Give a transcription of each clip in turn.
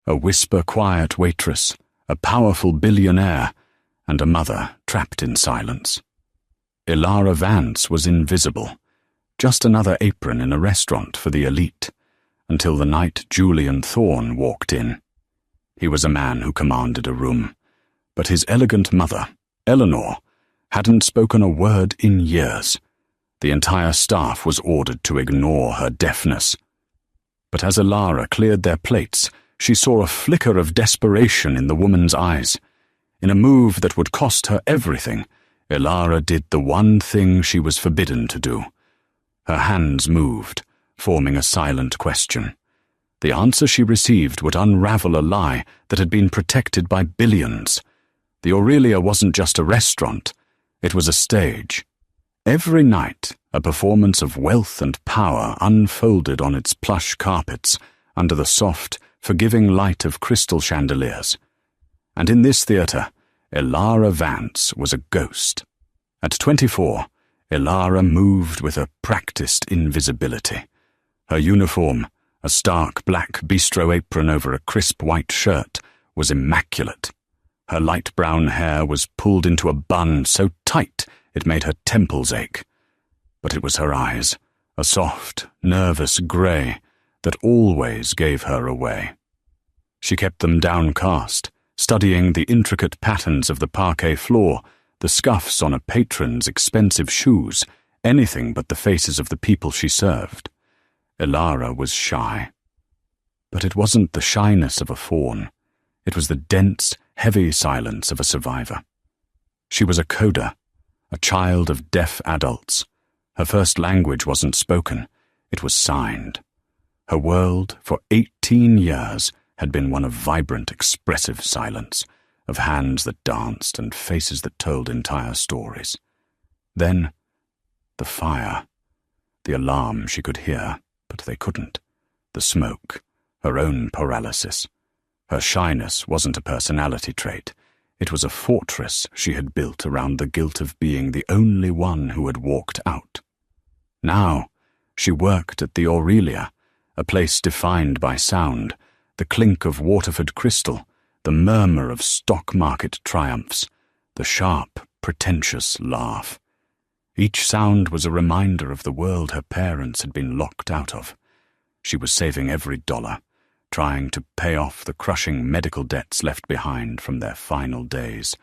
A whisper-quiet waitress, a powerful billionaire, and a mother trapped in silence. Eleanor Vance was invisible, just another apron in a restaurant for the elite, until the night Julian Thorne walked in. He was a man who commanded a room, but his elegant mother, Eleanor, hadn't spoken a word in years. The entire staff was ordered to ignore her deafness. But as Eleanor cleared their plates, she saw a flicker of desperation in the woman's eyes. In a move that would cost her everything, Eleanor did the one thing she was forbidden to do. Her hands moved, forming a silent question. The answer she received would unravel a lie that had been protected by billions. The Aurelia wasn't just a restaurant, it was a stage. Every night, a performance of wealth and power unfolded on its plush carpets under the soft, forgiving light of crystal chandeliers. And in this theatre, Eleanor Vance was a ghost. At 24, Eleanor moved with a practiced invisibility. Her uniform, a stark black bistro apron over a crisp white shirt, was immaculate. Her light brown hair was pulled into a bun so tight it made her temples ache. But it was her eyes, a soft, nervous grey, that always gave her away. She kept them downcast, studying the intricate patterns of the parquet floor, the scuffs on a patron's expensive shoes, anything but the faces of the people she served. Eleanor was shy. But it wasn't the shyness of a fawn. It was the dense, heavy silence of a survivor. She was a coda, a child of deaf adults. Her first language wasn't spoken, it was signed. Her world, for 18 years, had been one of vibrant, expressive silence, of hands that danced and faces that told entire stories. Then, the fire, the alarm she could hear, but they couldn't, the smoke, her own paralysis. Her shyness wasn't a personality trait. It was a fortress she had built around the guilt of being the only one who had walked out. Now, she worked at the Aurelia, a place defined by sound, the clink of Waterford crystal, the murmur of stock market triumphs, the sharp, pretentious laugh. Each sound was a reminder of the world her parents had been locked out of. She was saving every dollar, trying to pay off the crushing medical debts left behind from their final days,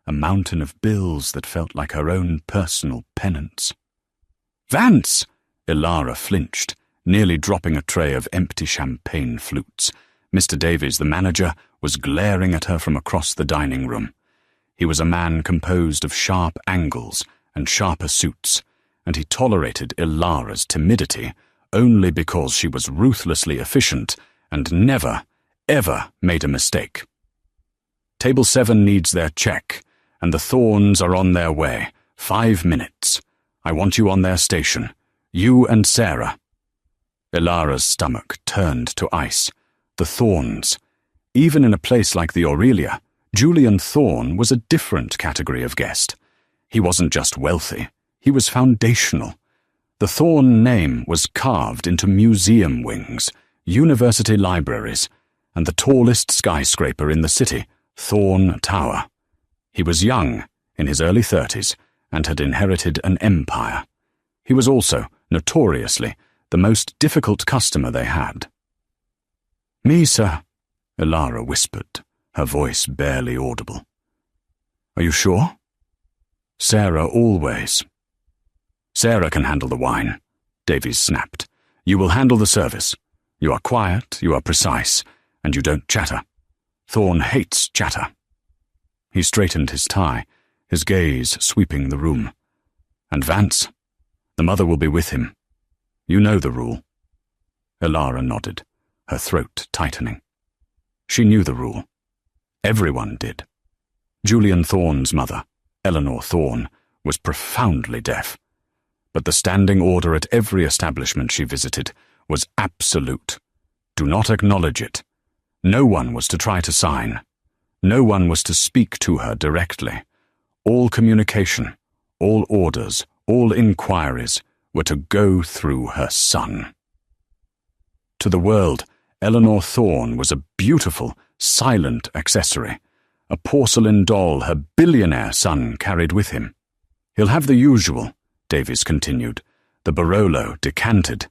a mountain of bills that felt like her own personal penance. "Vance!" Eleanor flinched, nearly dropping a tray of empty champagne flutes. Mr. Davies, the manager, was glaring at her from across the dining room. He was a man composed of sharp angles and sharper suits, and he tolerated Eleanor's timidity only because she was ruthlessly efficient and never, ever made a mistake. "Table 7 needs their check, and the Thornes are on their way. 5 minutes. I want you on their station. You and Sarah." Eleanor's stomach turned to ice. The Thornes. Even in a place like the Aurelia, Julian Thorne was a different category of guest. He wasn't just wealthy, he was foundational. The Thorne name was carved into museum wings, university libraries, and the tallest skyscraper in the city, Thorne Tower. He was young, in his early 30s, and had inherited an empire. He was also, notoriously, the most difficult customer they had. "Me, sir," Eleanor whispered, her voice barely audible. "Are you sure?" "Sarah always." "Sarah can handle the wine," Davies snapped. "You will handle the service. You are quiet, you are precise, and you don't chatter. Thorne hates chatter." He straightened his tie, his gaze sweeping the room. "And Vance? The mother will be with him. You know the rule." Eleanor nodded, her throat tightening. She knew the rule. Everyone did. Julian Thorne's mother, Eleanor Thorne, was profoundly deaf. But the standing order at every establishment she visited was absolute. Do not acknowledge it. No one was to try to sign. No one was to speak to her directly. All communication, all orders, all inquiries were to go through her son. To the world, Eleanor Thorne was a beautiful, silent accessory, a porcelain doll her billionaire son carried with him. "He'll have the usual," Davies continued, "the Barolo decanted,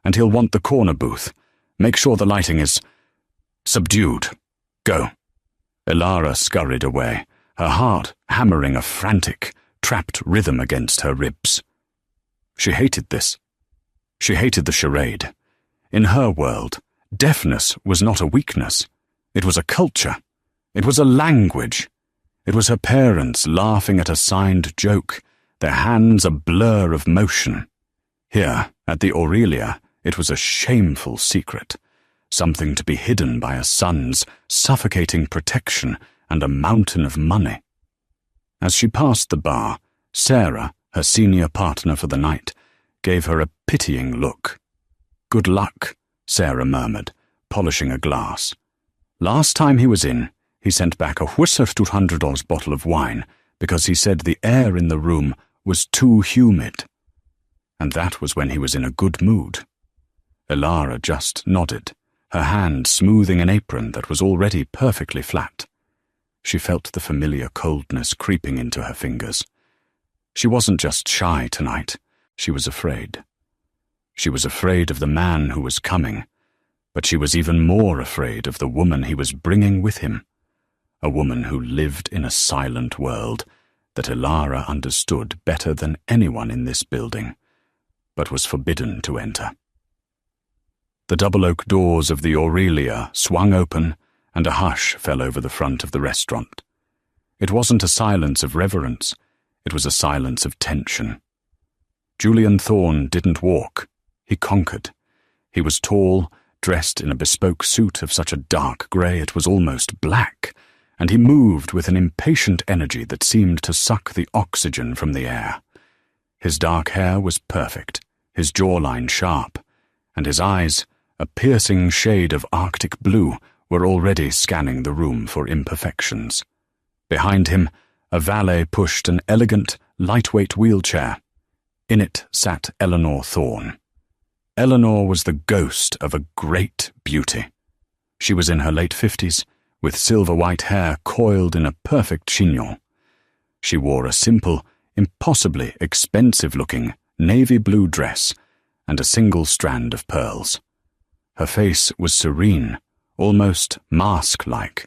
and he'll want the corner booth. Make sure the lighting is subdued. Go." Elara scurried away, her heart hammering a frantic, trapped rhythm against her ribs. She hated this. She hated the charade. In her world, deafness was not a weakness. It was a culture. It was a language. It was her parents laughing at a signed joke, their hands a blur of motion. Here, at the Aurelia, it was a shameful secret, something to be hidden by a son's suffocating protection and a mountain of money. As she passed the bar, Sarah, her senior partner for the night, gave her a pitying look. "Good luck," Sarah murmured, polishing a glass. Last time he was in, he sent back a $200 bottle of wine because he said the air in the room was too humid. And that was when he was in a good mood. Elara just nodded, her hand smoothing an apron that was already perfectly flat. She felt the familiar coldness creeping into her fingers. She wasn't just shy tonight, she was afraid. She was afraid of the man who was coming, but she was even more afraid of the woman he was bringing with him, a woman who lived in a silent world that Elara understood better than anyone in this building, but was forbidden to enter. The double oak doors of the Aurelia swung open, and a hush fell over the front of the restaurant. It wasn't a silence of reverence, it was a silence of tension. Julian Thorne didn't walk, he conquered. He was tall, dressed in a bespoke suit of such a dark grey it was almost black, and he moved with an impatient energy that seemed to suck the oxygen from the air. His dark hair was perfect, his jawline sharp, and his eyes, a piercing shade of Arctic blue, were already scanning the room for imperfections. Behind him, a valet pushed an elegant, lightweight wheelchair. In it sat Eleanor Thorne. Eleanor was the ghost of a great beauty. She was in her late 50s, with silver-white hair coiled in a perfect chignon. She wore a simple, impossibly expensive-looking navy blue dress and a single strand of pearls. Her face was serene, almost mask-like,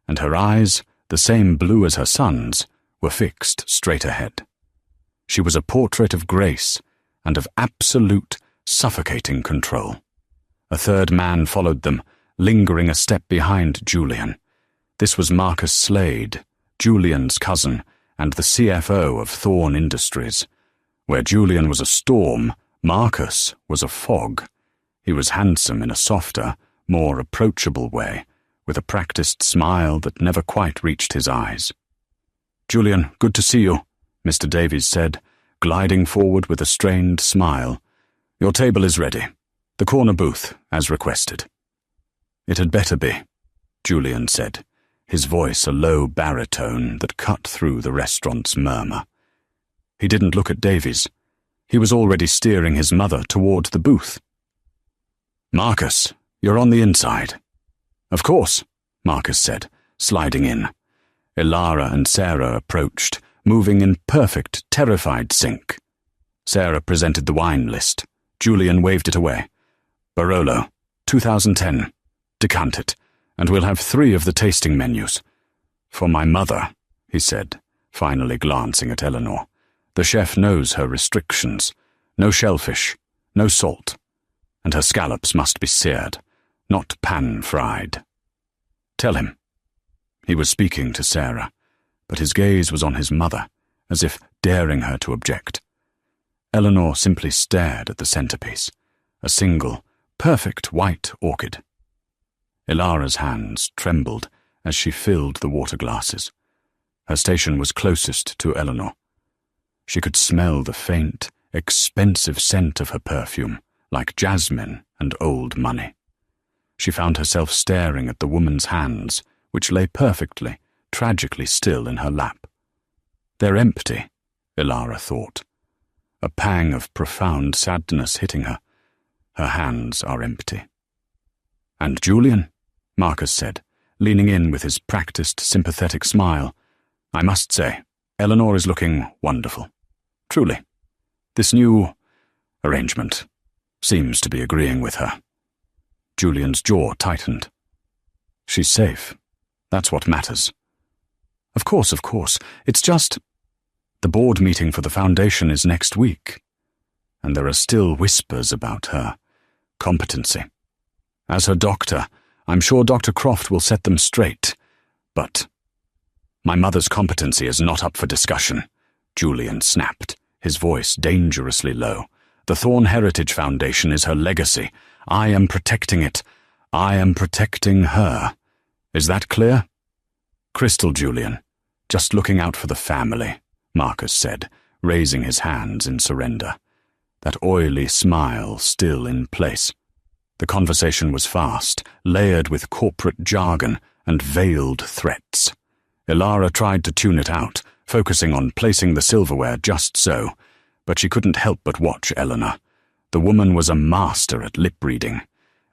and her eyes, the same blue as her son's, were fixed straight ahead. She was a portrait of grace and of absolute, suffocating control. A third man followed them, lingering a step behind Julian. This was Marcus Slade, Julian's cousin, and the CFO of Thorne Industries. Where Julian was a storm, Marcus was a fog. He was handsome in a softer, more approachable way, with a practiced smile that never quite reached his eyes. "Julian, good to see you," Mr. Davies said, gliding forward with a strained smile. "Your table is ready. The corner booth, as requested." "It had better be," Julian said, his voice a low baritone that cut through the restaurant's murmur. He didn't look at Davies. He was already steering his mother toward the booth. "Marcus, you're on the inside." "Of course," Marcus said, sliding in. Elara and Sarah approached, moving in perfect, terrified sync. Sarah presented the wine list. Julian waved it away. "Barolo, 2010. Decant it, and we'll have 3 of the tasting menus." "For my mother," he said, finally glancing at Eleanor. "The chef knows her restrictions. No shellfish, no salt. And her scallops must be seared, not pan-fried." "Tell him." He was speaking to Sarah, but his gaze was on his mother, as if daring her to object. Eleanor simply stared at the centerpiece, a single, perfect white orchid. Elara's hands trembled as she filled the water glasses. Her station was closest to Eleanor. She could smell the faint, expensive scent of her perfume, like jasmine and old money. She found herself staring at the woman's hands, which lay perfectly, tragically still in her lap. "They're empty," Elara thought. A pang of profound sadness hitting her. Her hands are empty. "And Julian?" Marcus said, leaning in with his practiced, sympathetic smile. "I must say, Eleanor is looking wonderful. Truly. This new arrangement seems to be agreeing with her." Julian's jaw tightened. "She's safe. That's what matters." Of course. It's just... The board meeting for the foundation is next week, and there are still whispers about her competency. As her doctor, I'm sure Dr. Croft will set them straight, but my mother's competency is not up for discussion, Julian snapped, his voice dangerously low. The Thorne Heritage Foundation is her legacy. I am protecting it. I am protecting her. Is that clear? Crystal, Julian. Just looking out for the family, Marcus said, raising his hands in surrender, that oily smile still in place. The conversation was fast, layered with corporate jargon and veiled threats. Elara tried to tune it out, focusing on placing the silverware just so, but she couldn't help but watch Eleanor. The woman was a master at lip-reading.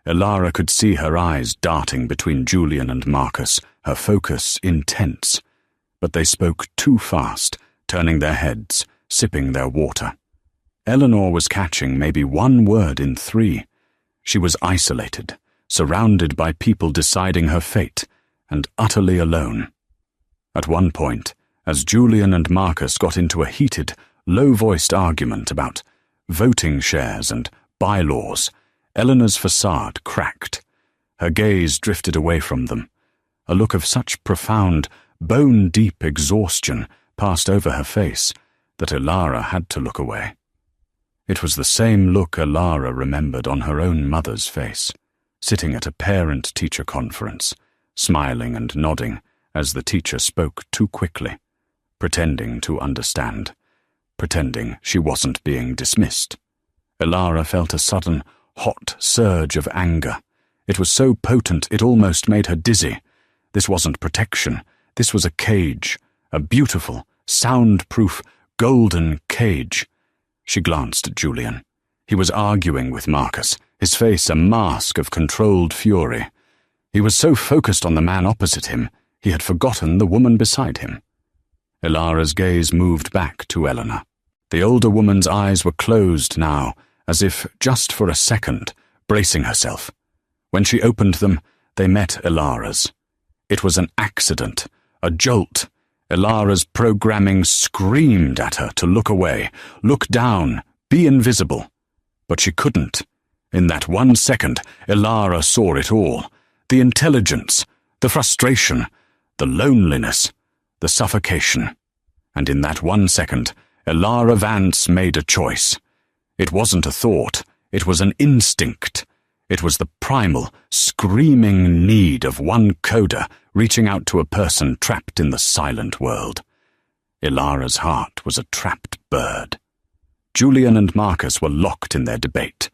Elara could see her eyes darting between Julian and Marcus, her focus intense. But they spoke too fast, turning their heads, sipping their water. Eleanor was catching maybe one word in 3. She was isolated, surrounded by people deciding her fate, and utterly alone. At one point, as Julian and Marcus got into a heated, low-voiced argument about voting shares and bylaws, Eleanor's facade cracked. Her gaze drifted away from them. A look of such profound, bone-deep exhaustion passed over her face that Elara had to look away. It was the same look Elara remembered on her own mother's face, sitting at a parent-teacher conference, smiling and nodding as the teacher spoke too quickly, pretending to understand, pretending she wasn't being dismissed. Elara felt a sudden, hot surge of anger. It was so potent it almost made her dizzy. This wasn't protection. This was a cage, a beautiful, soundproof, golden cage. She glanced at Julian. He was arguing with Marcus, his face a mask of controlled fury. He was so focused on the man opposite him, he had forgotten the woman beside him. Elara's gaze moved back to Eleanor. The older woman's eyes were closed now, as if just for a second, bracing herself. When she opened them, they met Elara's. It was an accident, a jolt. Elara's programming screamed at her to look away, look down, be invisible. But she couldn't. In that 1 second, Elara saw it all. The intelligence, the frustration, the loneliness, the suffocation. And in that 1 second, Elara Vance made a choice. It wasn't a thought, it was an instinct. It was the primal, screaming need of one coda reaching out to a person trapped in the silent world. Elara's heart was a trapped bird. Julian and Marcus were locked in their debate.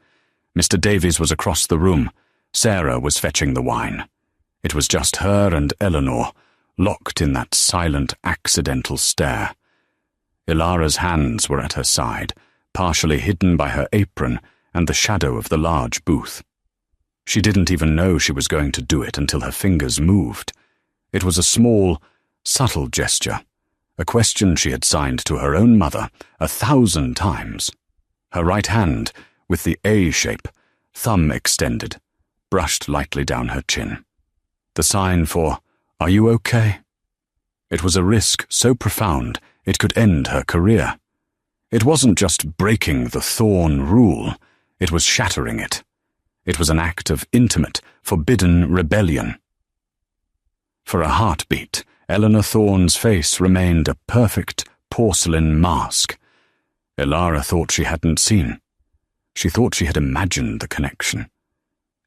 Mr. Davies was across the room. Sarah was fetching the wine. It was just her and Eleanor, locked in that silent, accidental stare. Elara's hands were at her side, partially hidden by her apron and the shadow of the large booth. She didn't even know she was going to do it until her fingers moved. It was a small, subtle gesture, a question she had signed to her own mother 1,000 times. Her right hand, with the A shape, thumb extended, brushed lightly down her chin. The sign for, "Are you okay?" It was a risk so profound it could end her career. It wasn't just breaking the Thorne rule, it was shattering it. It was an act of intimate, forbidden rebellion. For a heartbeat, Eleanor Thorne's face remained a perfect porcelain mask. Elara thought she hadn't seen. She thought she had imagined the connection.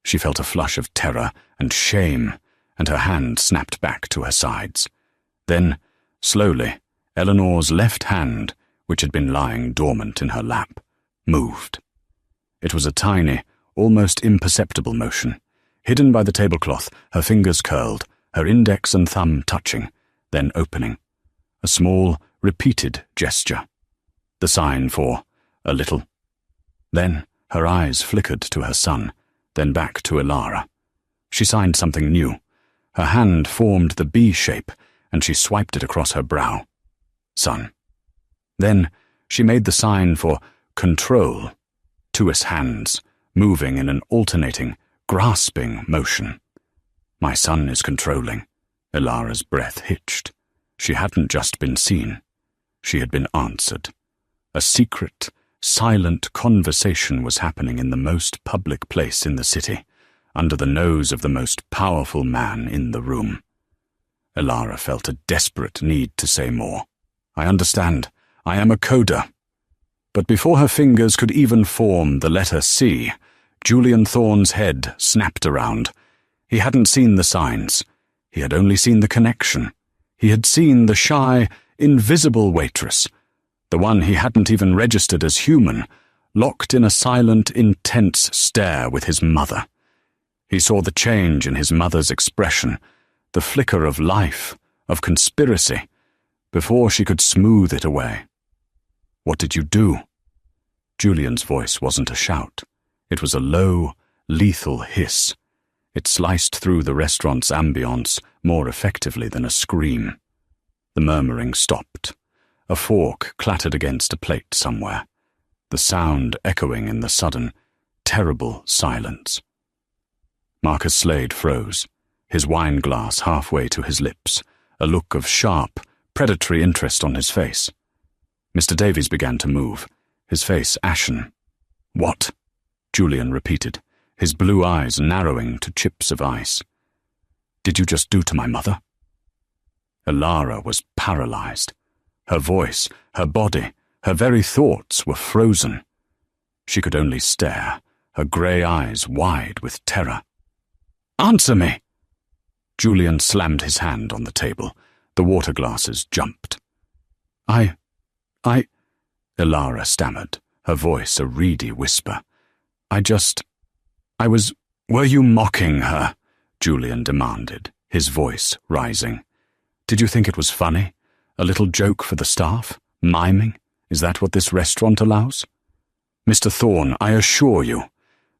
She felt a flush of terror and shame, and her hand snapped back to her sides. Then, slowly, Eleanor's left hand, which had been lying dormant in her lap, moved. It was a tiny, almost imperceptible motion. Hidden by the tablecloth, her fingers curled, her index and thumb touching, then opening. A small, repeated gesture. The sign for a little. Then her eyes flickered to her son, then back to Elara. She signed something new. Her hand formed the B shape, and she swiped it across her brow. Son. Then she made the sign for control, 2's hands, moving in an alternating, grasping motion. My son is controlling. Ilara's breath hitched. She hadn't just been seen. She had been answered. A secret, silent conversation was happening in the most public place in the city, under the nose of the most powerful man in the room. Ilara felt a desperate need to say more. I understand. I am a coder. But before her fingers could even form the letter C, Julian Thorne's head snapped around. He hadn't seen the signs. He had only seen the connection. He had seen the shy, invisible waitress, the one he hadn't even registered as human, locked in a silent, intense stare with his mother. He saw the change in his mother's expression, the flicker of life, of conspiracy, before she could smooth it away. What did you do? Julian's voice wasn't a shout. It was a low, lethal hiss. It sliced through the restaurant's ambience more effectively than a scream. The murmuring stopped. A fork clattered against a plate somewhere, the sound echoing in the sudden, terrible silence. Marcus Slade froze, his wine glass halfway to his lips, a look of sharp, predatory interest on his face. Mr. Davies began to move, his face ashen. What? Julian repeated, his blue eyes narrowing to chips of ice. Did you just do to my mother? Ilara was paralyzed. Her voice, her body, her very thoughts were frozen. She could only stare, her grey eyes wide with terror. Answer me! Julian slammed his hand on the table. The water glasses jumped. I... Ilara stammered, her voice a reedy whisper. Were you mocking her? Julian demanded, his voice rising. Did you think it was funny? A little joke for the staff? Miming? Is that what this restaurant allows? Mr. Thorne, I assure you,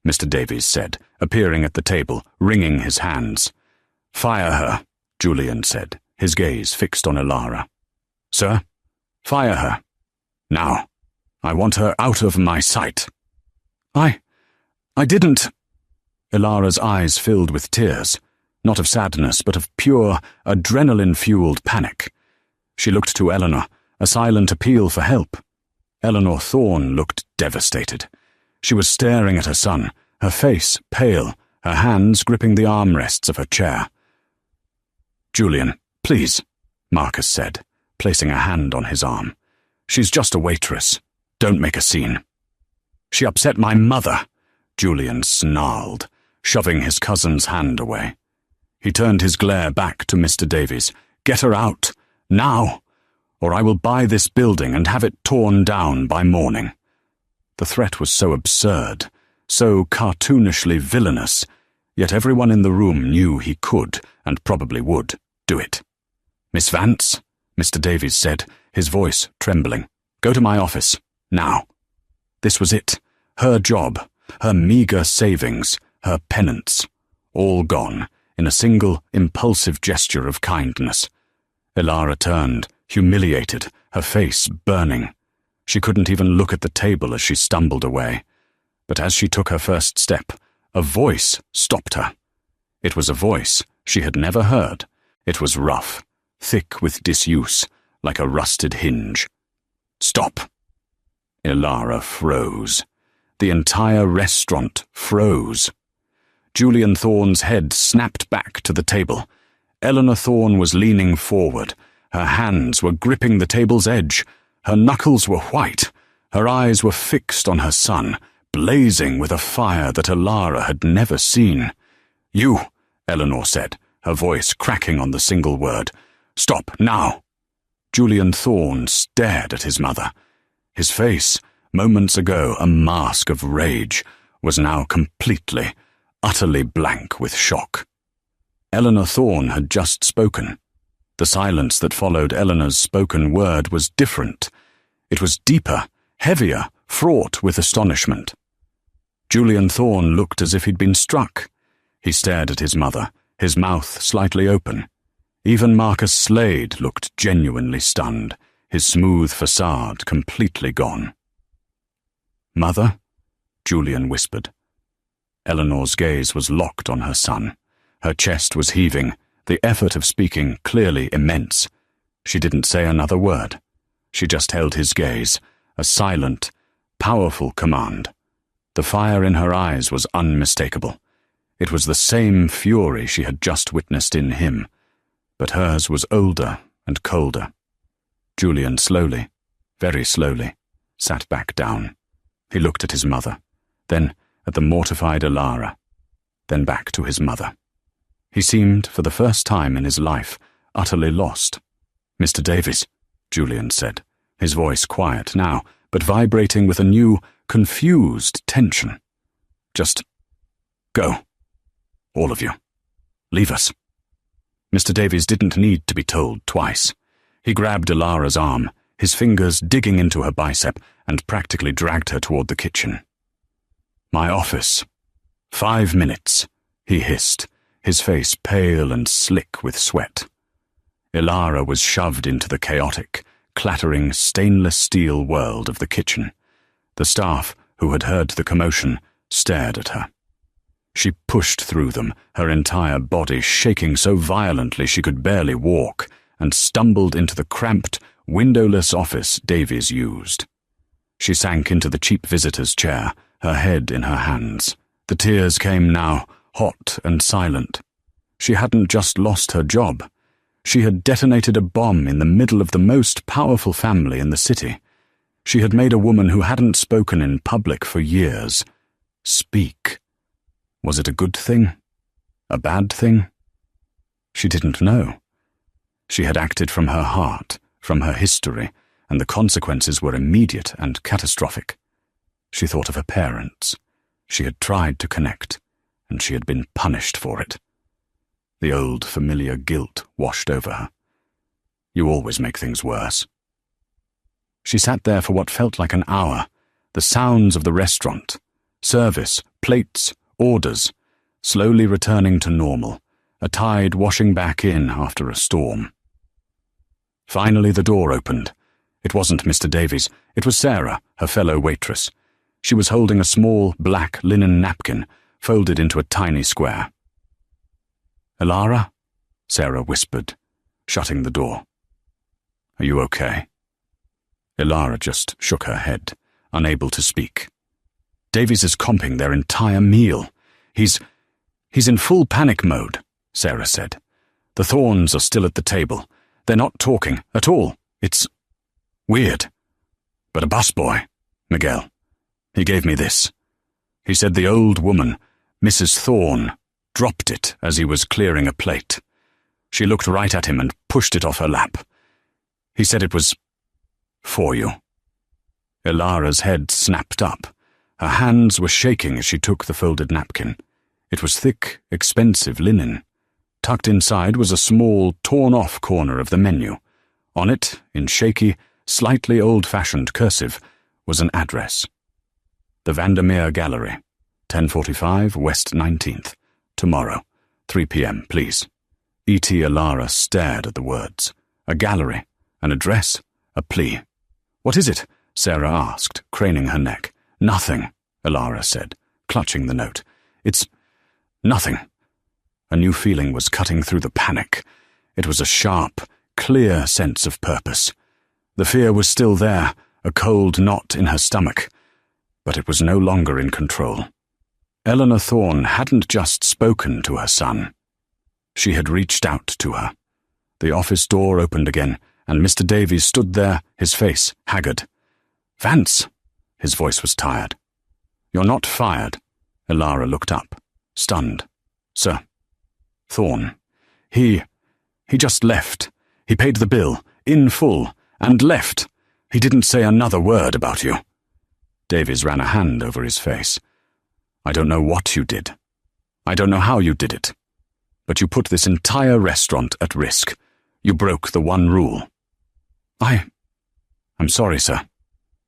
Mr. Davies said, appearing at the table, wringing his hands. Fire her, Julian said, his gaze fixed on Ilara. Sir? Fire her. Now. I want her out of my sight. I didn't. Ilara's eyes filled with tears, not of sadness, but of pure, adrenaline-fueled panic. She looked to Eleanor, a silent appeal for help. Eleanor Thorne looked devastated. She was staring at her son, her face pale, her hands gripping the armrests of her chair. Julian, please, Marcus said, placing a hand on his arm. She's just a waitress. Don't make a scene. She upset my mother, Julian snarled, shoving his cousin's hand away. He turned his glare back to Mr. Davies. Get her out, now, or I will buy this building and have it torn down by morning. The threat was so absurd, so cartoonishly villainous, yet everyone in the room knew he could, and probably would, do it. Miss Vance, Mr. Davies said, his voice trembling. Go to my office, now. This was it. Her job, her meagre savings, her penance, all gone in a single impulsive gesture of kindness. Ilara turned, humiliated, her face burning. She couldn't even look at the table as she stumbled away. But as she took her first step, a voice stopped her. It was a voice she had never heard. It was rough, thick with disuse, like a rusted hinge. Stop! Ilara froze. The entire restaurant froze. Julian Thorne's head snapped back to the table. Eleanor Thorne was leaning forward. Her hands were gripping the table's edge. Her knuckles were white. Her eyes were fixed on her son, blazing with a fire that Ilara had never seen. You, Eleanor said, her voice cracking on the single word. Stop, now! Julian Thorne stared at his mother. His face, moments ago a mask of rage, was now completely, utterly blank with shock. Eleanor Thorne had just spoken. The silence that followed Eleanor's spoken word was different. It was deeper, heavier, fraught with astonishment. Julian Thorne looked as if he'd been struck. He stared at his mother, his mouth slightly open. Even Marcus Slade looked genuinely stunned, his smooth facade completely gone. "Mother?" Julian whispered. Eleanor's gaze was locked on her son. Her chest was heaving, the effort of speaking clearly immense. She didn't say another word. She just held his gaze, a silent, powerful command. The fire in her eyes was unmistakable. It was the same fury she had just witnessed in him, but hers was older and colder. Julian slowly, very slowly, sat back down. He looked at his mother, then at the mortified Elara, then back to his mother. He seemed, for the first time in his life, utterly lost. "Mr. Davies," Julian said, his voice quiet now, but vibrating with a new, confused tension. "Just go. All of you. Leave us." Mr. Davies didn't need to be told twice. He grabbed Elara's arm, his fingers digging into her bicep, and practically dragged her toward the kitchen. "My office. 5 minutes," he hissed, his face pale and slick with sweat. Elara was shoved into the chaotic, clattering stainless steel world of the kitchen. The staff, who had heard the commotion, stared at her. She pushed through them, her entire body shaking so violently she could barely walk, and stumbled into the cramped, windowless office Davies used. She sank into the cheap visitor's chair, her head in her hands. The tears came now, hot and silent. She hadn't just lost her job. She had detonated a bomb in the middle of the most powerful family in the city. She had made a woman who hadn't spoken in public for years speak. Was it a good thing? A bad thing? She didn't know. She had acted from her heart, from her history, and the consequences were immediate and catastrophic. She thought of her parents. She had tried to connect, and she had been punished for it. The old familiar guilt washed over her. You always make things worse. She sat there for what felt like an hour, the sounds of the restaurant, service, plates, orders, slowly returning to normal, a tide washing back in after a storm. Finally the door opened. It wasn't Mr. Davies, it was Sarah, her fellow waitress. She was holding a small black linen napkin, folded into a tiny square. "Elara?" Sarah whispered, shutting the door. "Are you okay?" Elara just shook her head, unable to speak. "Davies is comping their entire meal. He's in full panic mode," Sarah said. "The Thornes are still at the table. They're not talking at all. It's weird. But a busboy, Miguel, he gave me this. He said the old woman, Mrs. Thorne, dropped it as he was clearing a plate. She looked right at him and pushed it off her lap. He said it was for you." Elara's head snapped up. Her hands were shaking as she took the folded napkin. It was thick, expensive linen. Tucked inside was a small, torn-off corner of the menu. On it, in shaky, slightly old-fashioned cursive, was an address. The Vandermeer Gallery, 1045 West 19th. Tomorrow, 3 p.m., please. E.T. Elara stared at the words. A gallery, an address, a plea. "What is it?" Sarah asked, craning her neck. "Nothing," Elara said, clutching the note. "It's nothing." A new feeling was cutting through the panic. It was a sharp, clear sense of purpose. The fear was still there, a cold knot in her stomach, but it was no longer in control. Eleanor Thorne hadn't just spoken to her son. She had reached out to her. The office door opened again, and Mr. Davies stood there, his face haggard. "Vance!" His voice was tired. "You're not fired." Elara looked up, stunned. "Sir, Thorne. He just left. He paid the bill, in full, and left. He didn't say another word about you." Davies ran a hand over his face. "I don't know what you did. I don't know how you did it. But you put this entire restaurant at risk. You broke the one rule." I'm sorry, sir."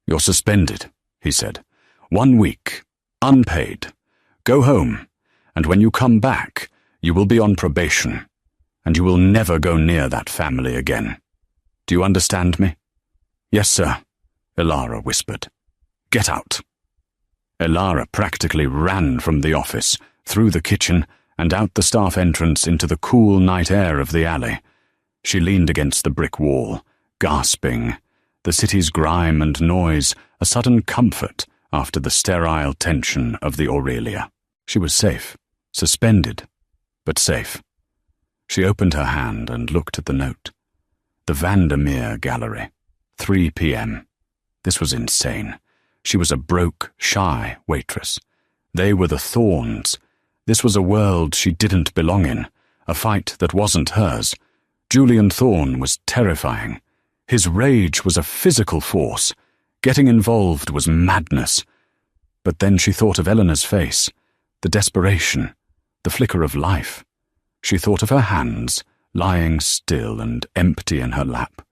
"You're suspended," he said. 1 week, unpaid. Go home, and when you come back, you will be on probation, and you will never go near that family again. Do you understand me?" "Yes, sir," Elara whispered. "Get out." Elara practically ran from the office, through the kitchen, and out the staff entrance into the cool night air of the alley. She leaned against the brick wall, gasping, the city's grime and noise a sudden comfort after the sterile tension of the Aurelia. She was safe, suspended, but safe. She opened her hand and looked at the note. The Vandermeer Gallery, 3 p.m. This was insane. She was a broke, shy waitress. They were the Thornes. This was a world she didn't belong in, a fight that wasn't hers. Julian Thorne was terrifying. His rage was a physical force. Getting involved was madness. But then she thought of Eleanor's face, the desperation, the flicker of life. She thought of her hands, lying still and empty in her lap.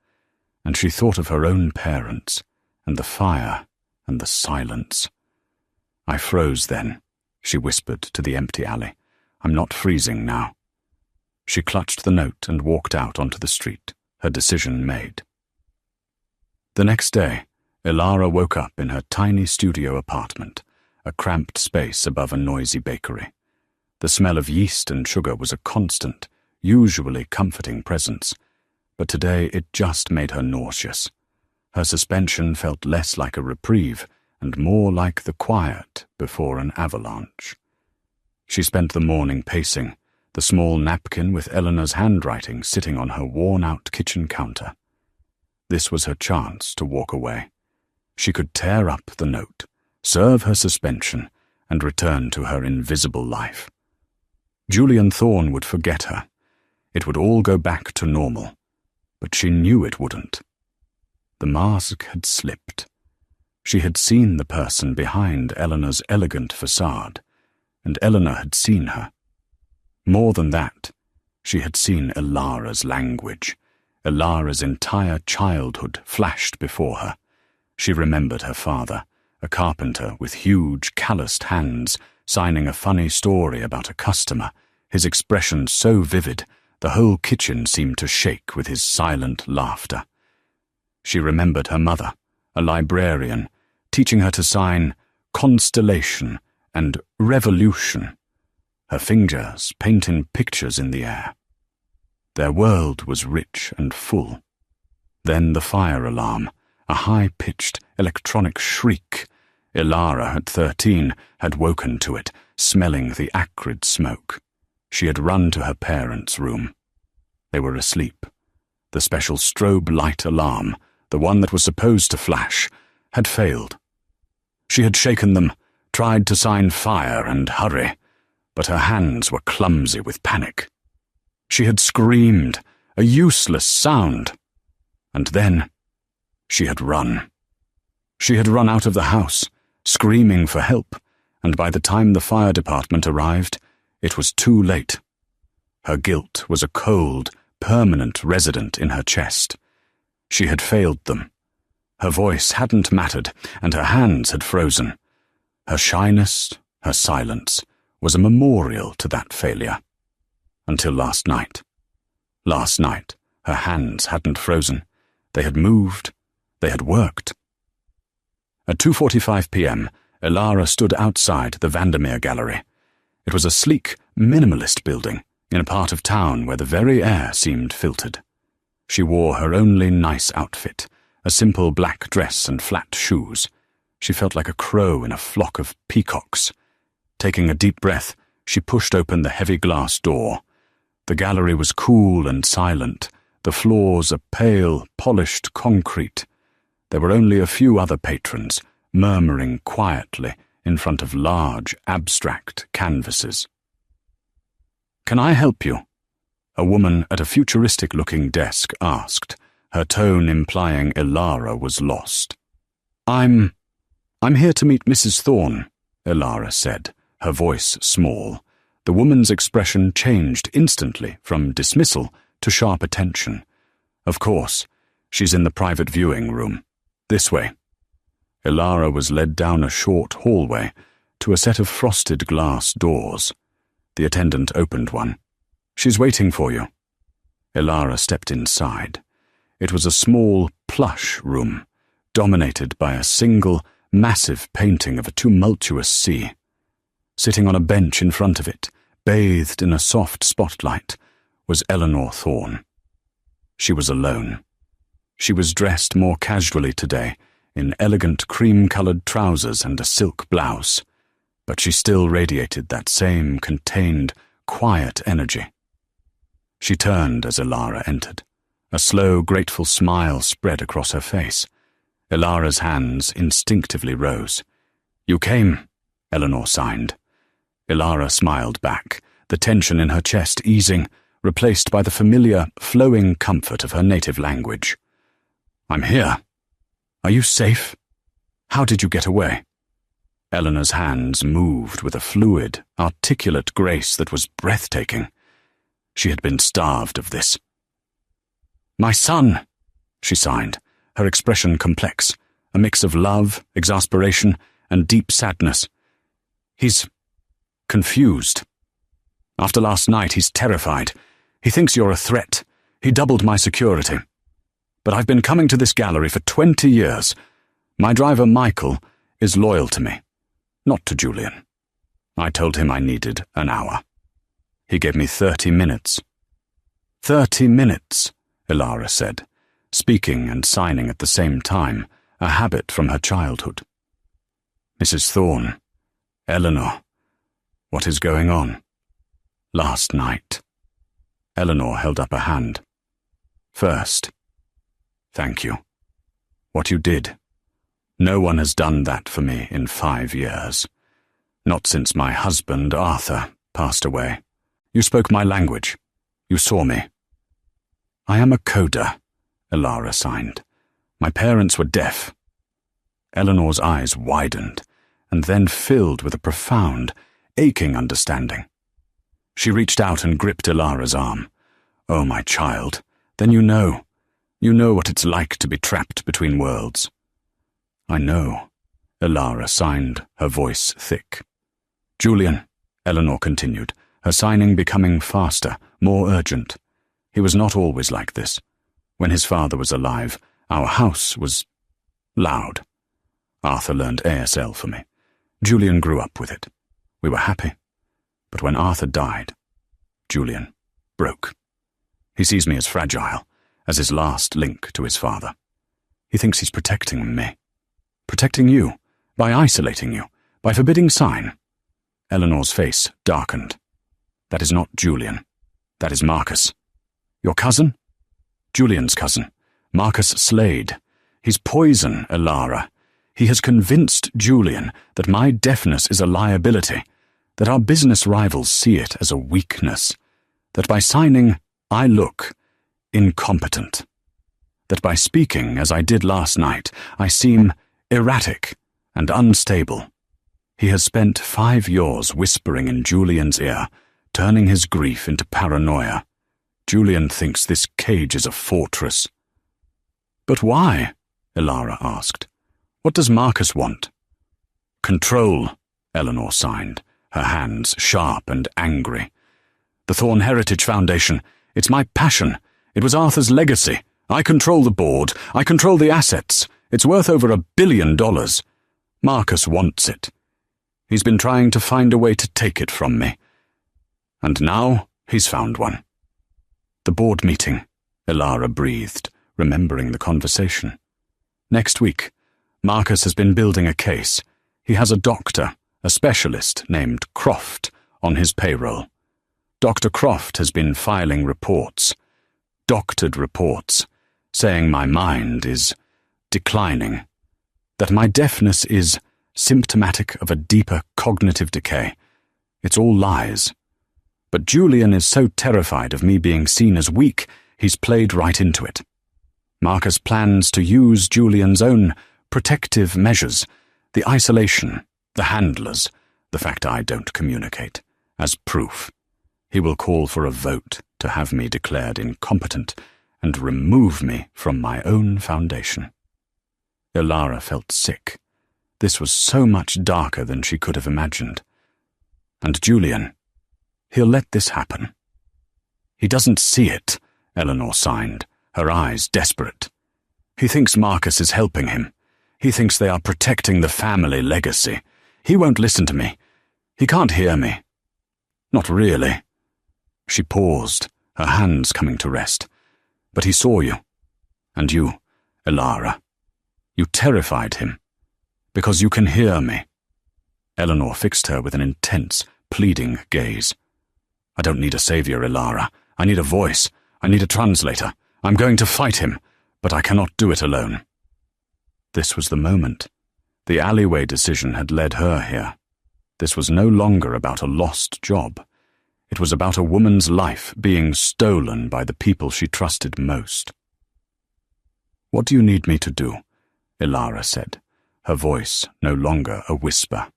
And she thought of her own parents, and the fire, and the silence. "I froze then," she whispered to the empty alley. "I'm not freezing now." She clutched the note and walked out onto the street, her decision made. The next day, Elara woke up in her tiny studio apartment, a cramped space above a noisy bakery. The smell of yeast and sugar was a constant, usually comforting presence, but today it just made her nauseous. Her suspension felt less like a reprieve and more like the quiet before an avalanche. She spent the morning pacing, the small napkin with Eleanor's handwriting sitting on her worn-out kitchen counter. This was her chance to walk away. She could tear up the note, serve her suspension, and return to her invisible life. Julian Thorne would forget her. It would all go back to normal, but she knew it wouldn't. The mask had slipped. She had seen the person behind Eleanor's elegant facade, and Eleanor had seen her. More than that, she had seen Elara's language. Elara's entire childhood flashed before her. She remembered her father, a carpenter with huge, calloused hands, signing a funny story about a customer, his expression so vivid the whole kitchen seemed to shake with his silent laughter. She remembered her mother, a librarian, teaching her to sign Constellation and Revolution, her fingers painting pictures in the air. Their world was rich and full. Then the fire alarm, a high-pitched electronic shriek. Elara, at 13, had woken to it, smelling the acrid smoke. She had run to her parents' room. They were asleep. The special strobe light alarm, the one that was supposed to flash, had failed. She had shaken them, tried to sign fire and hurry, but her hands were clumsy with panic. She had screamed, a useless sound. And then she had run. She had run out of the house, screaming for help, and by the time the fire department arrived, it was too late. Her guilt was a cold, permanent resident in her chest. She had failed them. Her voice hadn't mattered, and her hands had frozen. Her shyness, her silence, was a memorial to that failure. Until last night. Last night, her hands hadn't frozen. They had moved. They had worked. At 2:45 p.m., Elara stood outside the Vandermeer Gallery. It was a sleek, minimalist building in a part of town where the very air seemed filtered. She wore her only nice outfit, a simple black dress and flat shoes. She felt like a crow in a flock of peacocks. Taking a deep breath, she pushed open the heavy glass door. The gallery was cool and silent, the floors a pale, polished concrete. There were only a few other patrons, murmuring quietly in front of large, abstract canvases. "Can I help you?" a woman at a futuristic-looking desk asked, her tone implying Elara was lost. I'm here to meet Mrs. Thorne," Elara said, her voice small. The woman's expression changed instantly from dismissal to sharp attention. "Of course, she's in the private viewing room. This way." Elara was led down a short hallway to a set of frosted glass doors. The attendant opened one. "She's waiting for you." Elara stepped inside. It was a small, plush room, dominated by a single, massive painting of a tumultuous sea. Sitting on a bench in front of it, bathed in a soft spotlight, was Eleanor Thorne. She was alone. She was dressed more casually today, in elegant cream-coloured trousers and a silk blouse, but she still radiated that same contained, quiet energy. She turned as Elara entered. A slow, grateful smile spread across her face. Elara's hands instinctively rose. "You came," Eleanor signed. Elara smiled back, the tension in her chest easing, replaced by the familiar, flowing comfort of her native language. "I'm here. Are you safe? How did you get away?" Eleanor's hands moved with a fluid, articulate grace that was breathtaking. She had been starved of this. "My son," she signed, her expression complex, a mix of love, exasperation, and deep sadness. "He's confused. After last night, he's terrified. He thinks you're a threat. He doubled my security. But I've been coming to this gallery for 20 years. My driver, Michael, is loyal to me, not to Julian. I told him I needed an hour. He gave me 30 minutes. 30 minutes, Elara said, speaking and signing at the same time, a habit from her childhood. Mrs. Thorne, Eleanor, what is going on? Last night. Eleanor held up a hand. First, thank you. What you did. No one has done that for me in 5 years. Not since my husband, Arthur, passed away. You spoke my language. You saw me. I am a coder, Elara signed. My parents were deaf. Eleanor's eyes widened, and then filled with a profound, aching understanding. She reached out and gripped Elara's arm. Oh, my child, then you know. You know what it's like to be trapped between worlds. I know, Elara signed, her voice thick. Julian, Eleanor continued, her signing becoming faster, more urgent. He was not always like this. When his father was alive, our house was loud. Arthur learned ASL for me. Julian grew up with it. We were happy. But when Arthur died, Julian broke. He sees me as fragile, as his last link to his father. He thinks he's protecting me. Protecting you, by isolating you, by forbidding sign. Eleanor's face darkened. That is not Julian. That is Marcus. Your cousin? Julian's cousin. Marcus Slade. He's poison, Elara. He has convinced Julian that my deafness is a liability, that our business rivals see it as a weakness, that by signing, I look incompetent, that by speaking as I did last night, I seem erratic and unstable. He has spent 5 years whispering in Julian's ear, turning his grief into paranoia. Julian thinks this cage is a fortress. But why? Elara asked. What does Marcus want? Control, Eleanor signed, her hands sharp and angry. The Thorne Heritage Foundation, it's my passion. It was Arthur's legacy. I control the board. I control the assets. It's worth over $1 billion. Marcus wants it. He's been trying to find a way to take it from me. And now he's found one. The board meeting, Elara breathed, remembering the conversation. Next week, Marcus has been building a case. He has a doctor, a specialist named Croft, on his payroll. Dr. Croft has been filing reports, doctored reports, saying my mind is declining, that my deafness is symptomatic of a deeper cognitive decay. It's all lies. But Julian is so terrified of me being seen as weak, he's played right into it. Marcus plans to use Julian's own protective measures, the isolation, the handlers, the fact I don't communicate, as proof. He will call for a vote to have me declared incompetent and remove me from my own foundation. Elara felt sick. This was so much darker than she could have imagined. And Julian, He'll let this happen. He doesn't see it, Eleanor signed, her eyes desperate. He thinks Marcus is helping him. He thinks they are protecting the family legacy. He won't listen to me. He can't hear me. Not really. She paused, her hands coming to rest. But he saw you. And you, Elara. You terrified him. Because you can hear me. Eleanor fixed her with an intense, pleading gaze. I don't need a savior, Elara. I need a voice. I need a translator. I'm going to fight him, but I cannot do it alone. This was the moment. The alleyway decision had led her here. This was no longer about a lost job. It was about a woman's life being stolen by the people she trusted most. What do you need me to do? Elara said, her voice no longer a whisper.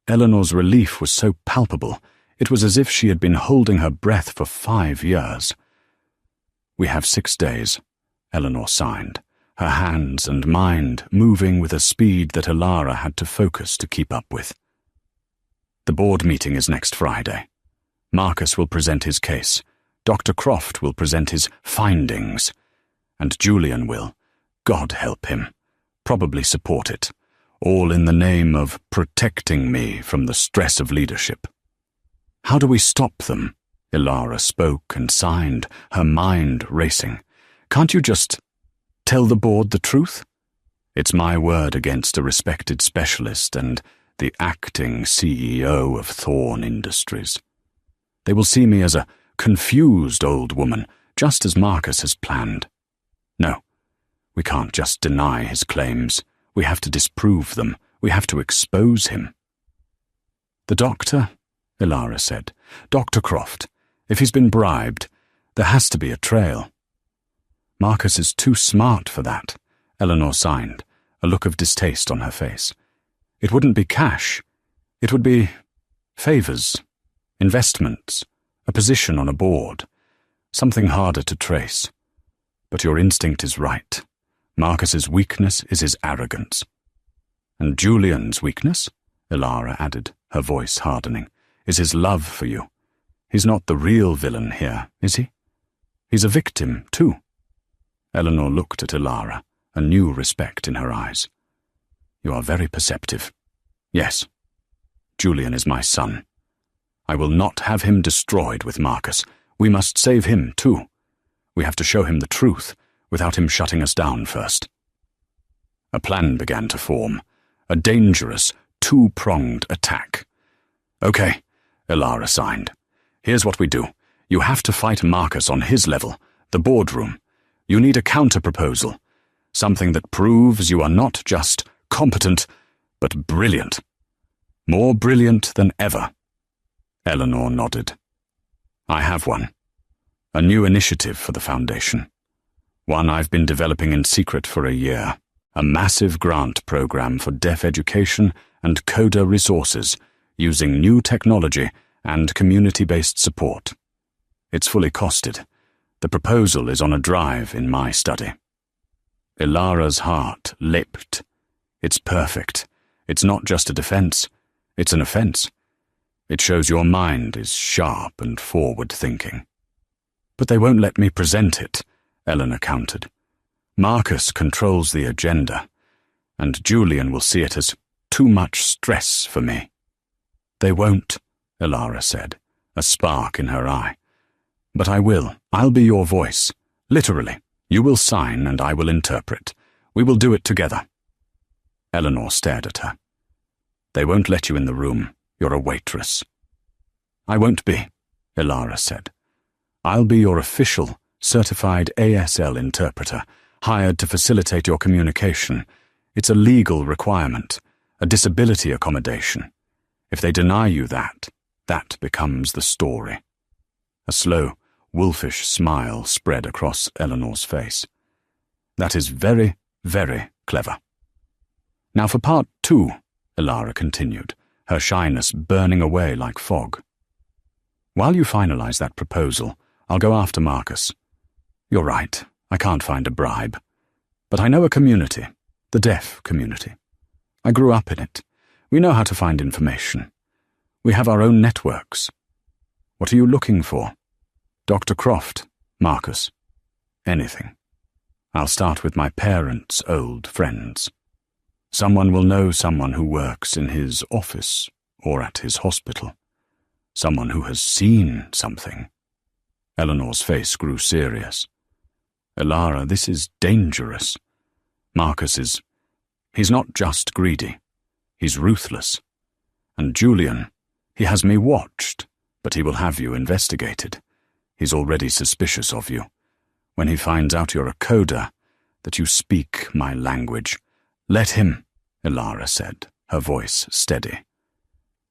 Eleanor's relief was so palpable, it was as if she had been holding her breath for 5 years. We have 6 days, Eleanor signed, her hands and mind moving with a speed that Elara had to focus to keep up with. The board meeting is next Friday. Marcus will present his case, Dr. Croft will present his findings, and Julian will, God help him, probably support it, all in the name of protecting me from the stress of leadership. How do we stop them? Elara spoke and signed, her mind racing. Can't you just tell the board the truth? It's my word against a respected specialist and the acting CEO of Thorne Industries. They will see me as a confused old woman, just as Marcus has planned. No, we can't just deny his claims. We have to disprove them. We have to expose him. The doctor, Elara said. Dr. Croft. If he's been bribed, there has to be a trail. Marcus is too smart for that, Eleanor signed, a look of distaste on her face. It wouldn't be cash. It would be favors, investments, a position on a board, something harder to trace. But your instinct is right. Marcus's weakness is his arrogance. And Julian's weakness, Elara added, her voice hardening, is his love for you. He's not the real villain here, is he? He's a victim, too. Eleanor looked at Elara, a new respect in her eyes. You are very perceptive. Yes, Julian is my son. I will not have him destroyed with Marcus. We must save him, too. We have to show him the truth, without him shutting us down first. A plan began to form, a dangerous, two-pronged attack. Okay, Elara signed. Here's what we do. You have to fight Marcus on his level, the boardroom. You need a counter-proposal, something that proves you are not just competent, but brilliant. More brilliant than ever. Eleanor nodded. I have one. A new initiative for the Foundation. One I've been developing in secret for a year. A massive grant program for deaf education and coder resources, using new technology and community-based support. It's fully costed. The proposal is on a drive in my study. Elara's heart leapt. It's perfect. It's not just a defense. It's an offense. It shows your mind is sharp and forward-thinking. But they won't let me present it, Eleanor countered. Marcus controls the agenda, and Julian will see it as too much stress for me. They won't, Elara said, a spark in her eye. But I will. I'll be your voice. Literally. You will sign and I will interpret. We will do it together. Eleanor stared at her. They won't let you in the room. You're a waitress. I won't be, Elara said. I'll be your official, certified ASL interpreter, hired to facilitate your communication. It's a legal requirement, a disability accommodation. If they deny you that, that becomes the story. A slow, wolfish smile spread across Eleanor's face. That is very, very clever. Now for part 2, Elara continued, her shyness burning away like fog. While you finalize that proposal, I'll go after Marcus. You're right, I can't find a bribe. But I know a community, the deaf community. I grew up in it. We know how to find information. We have our own networks. What are you looking for? Dr. Croft, Marcus. Anything. I'll start with my parents' old friends. Someone will know someone who works in his office or at his hospital. Someone who has seen something. Eleanor's face grew serious. Elara, this is dangerous. Marcus he's not just greedy. He's ruthless. And Julian, he has me watched, but he will have you investigated. He's already suspicious of you. When he finds out you're a coder, that you speak my language. Let him, Elara said, her voice steady.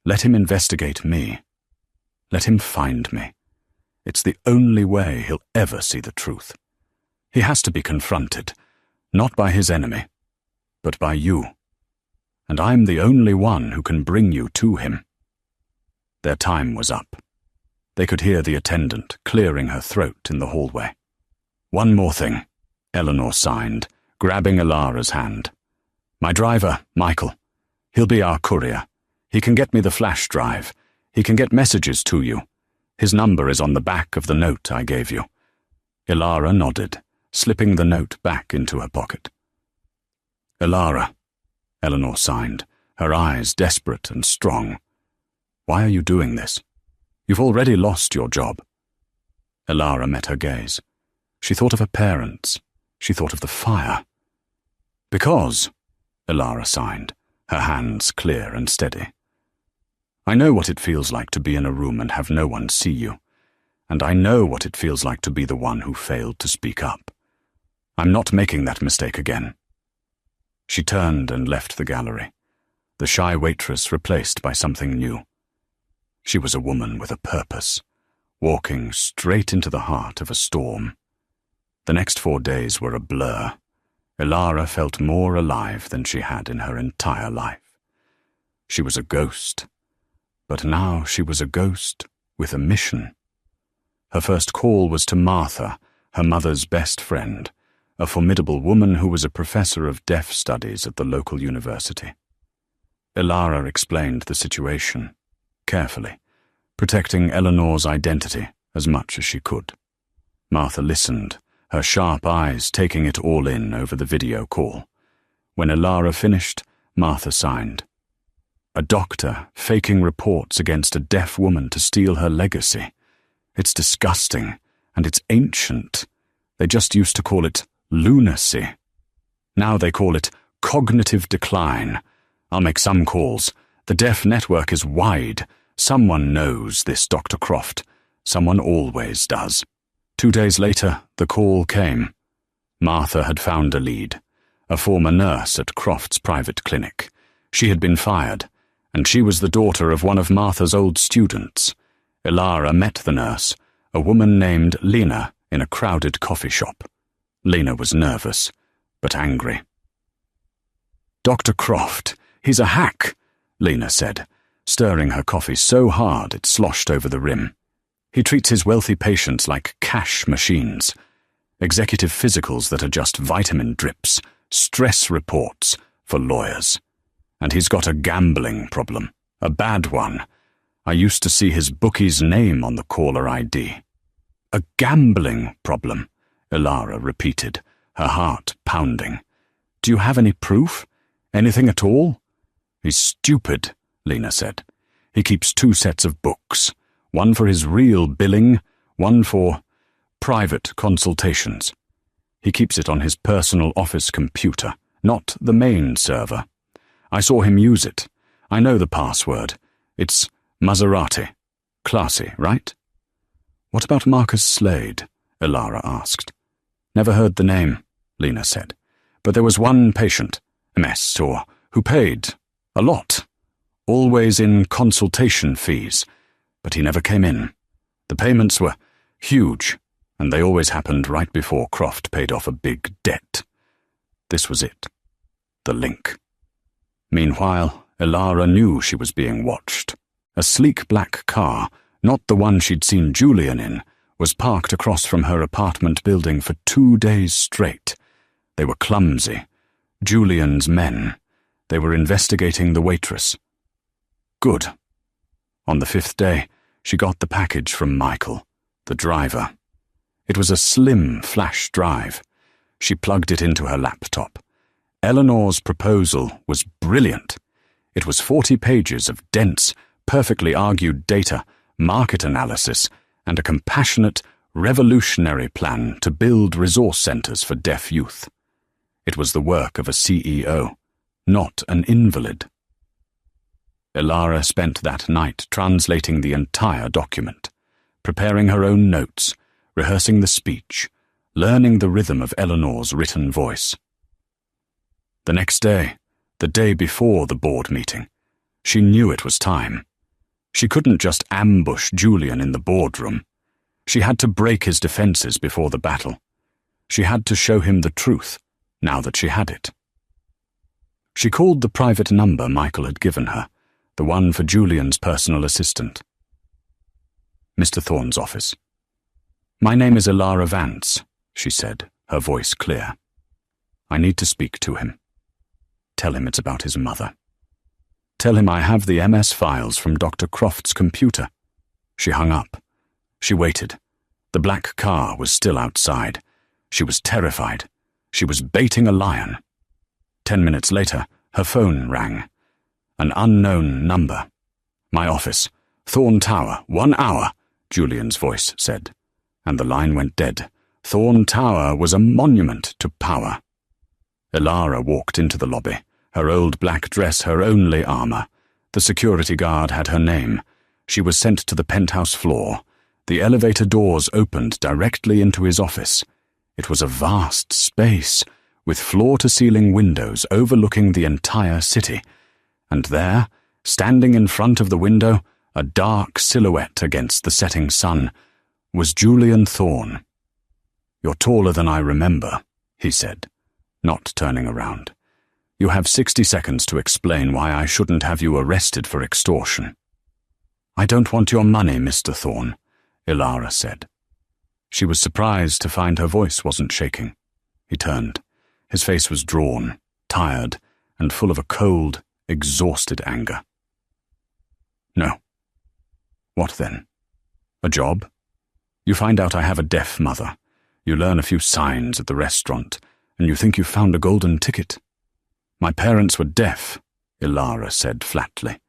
Let him investigate me. Let him find me. It's the only way he'll ever see the truth. He has to be confronted, not by his enemy, but by you. And I'm the only one who can bring you to him. Their time was up. They could hear the attendant clearing her throat in the hallway. One more thing, Eleanor signed, grabbing Elara's hand. My driver, Michael. He'll be our courier. He can get me the flash drive. He can get messages to you. His number is on the back of the note I gave you. Elara nodded, slipping the note back into her pocket. Elara, Eleanor signed, her eyes desperate and strong. Why are you doing this? You've already lost your job. Elara met her gaze. She thought of her parents. She thought of the fire. Because, Elara signed, her hands clear and steady. I know what it feels like to be in a room and have no one see you, and I know what it feels like to be the one who failed to speak up. I'm not making that mistake again. She turned and left the gallery, the shy waitress replaced by something new. She was a woman with a purpose, walking straight into the heart of a storm. The next 4 days were a blur. Elara felt more alive than she had in her entire life. She was a ghost, but now she was a ghost with a mission. Her first call was to Martha, her mother's best friend, a formidable woman who was a professor of deaf studies at the local university. Elara explained the situation, carefully, protecting Eleanor's identity as much as she could. Martha listened, her sharp eyes taking it all in over the video call. When Elara finished, Martha signed. A doctor faking reports against a deaf woman to steal her legacy. It's disgusting, and it's ancient. They just used to call it lunacy. Now they call it cognitive decline. I'll make some calls. The deaf network is wide. Someone knows this, Dr. Croft. Someone always does. 2 days later, the call came. Martha had found a lead, a former nurse at Croft's private clinic. She had been fired, and she was the daughter of one of Martha's old students. Elara met the nurse, a woman named Lena, in a crowded coffee shop. Lena was nervous, but angry. Dr. Croft, he's a hack, Lena said, stirring her coffee so hard it sloshed over the rim. He treats his wealthy patients like cash machines. Executive physicals that are just vitamin drips, stress reports for lawyers. And he's got a gambling problem, a bad one. I used to see his bookie's name on the caller ID. A gambling problem, Elara repeated, her heart pounding. Do you have any proof? Anything at all? He's stupid, Lena said. He keeps 2 sets of books, one for his real billing, one for private consultations. He keeps it on his personal office computer, not the main server. I saw him use it. I know the password. It's Maserati. Classy, right? What about Marcus Slade? Elara asked. Never heard the name, Lena said. But there was one patient, MS, who paid a lot. Always in consultation fees. But he never came in. The payments were huge, and they always happened right before Croft paid off a big debt. This was it. The link. Meanwhile, Elara knew she was being watched. A sleek black car, not the one she'd seen Julian in, was parked across from her apartment building for 2 days straight. They were clumsy. Julian's men. They were investigating the waitress. Good. On the 5th day, She got the package from Michael, the driver. It was a slim flash drive. She plugged it into her laptop. Eleanor's proposal was brilliant. It was 40 pages of dense, perfectly argued data, market analysis, and a compassionate, revolutionary plan to build resource centers for deaf youth. It was the work of a CEO, not an invalid. Elara spent that night translating the entire document, preparing her own notes, rehearsing the speech, learning the rhythm of Eleanor's written voice. The next day, the day before the board meeting, she knew it was time. She couldn't just ambush Julian in the boardroom. She had to break his defenses before the battle. She had to show him the truth, now that she had it. She called the private number Michael had given her, the one for Julian's personal assistant. Mr. Thorne's office. "My name is Elara Vance," she said, her voice clear. "I need to speak to him. Tell him it's about his mother. Tell him I have the MS files from Dr. Croft's computer." She hung up. She waited. The black car was still outside. She was terrified. She was baiting a lion. 10 minutes later, her phone rang. An unknown number. "My office. Thorne Tower. 1 hour," Julian's voice said. And the line went dead. Thorne Tower was a monument to power. Elara walked into the lobby, her old black dress her only armor. The security guard had her name. She was sent to the penthouse floor. The elevator doors opened directly into his office. It was a vast space, with floor-to-ceiling windows overlooking the entire city. And there, standing in front of the window, a dark silhouette against the setting sun, was Julian Thorne. "You're taller than I remember," he said, not turning around. "You have 60 seconds to explain why I shouldn't have you arrested for extortion." "I don't want your money, Mr. Thorne," Elara said. She was surprised to find her voice wasn't shaking. He turned. His face was drawn, tired, and full of a cold, exhausted anger. "No." "What then? A job? You find out I have a deaf mother. You learn a few signs at the restaurant, and you think you've found a golden ticket." "My parents were deaf," Elara said flatly.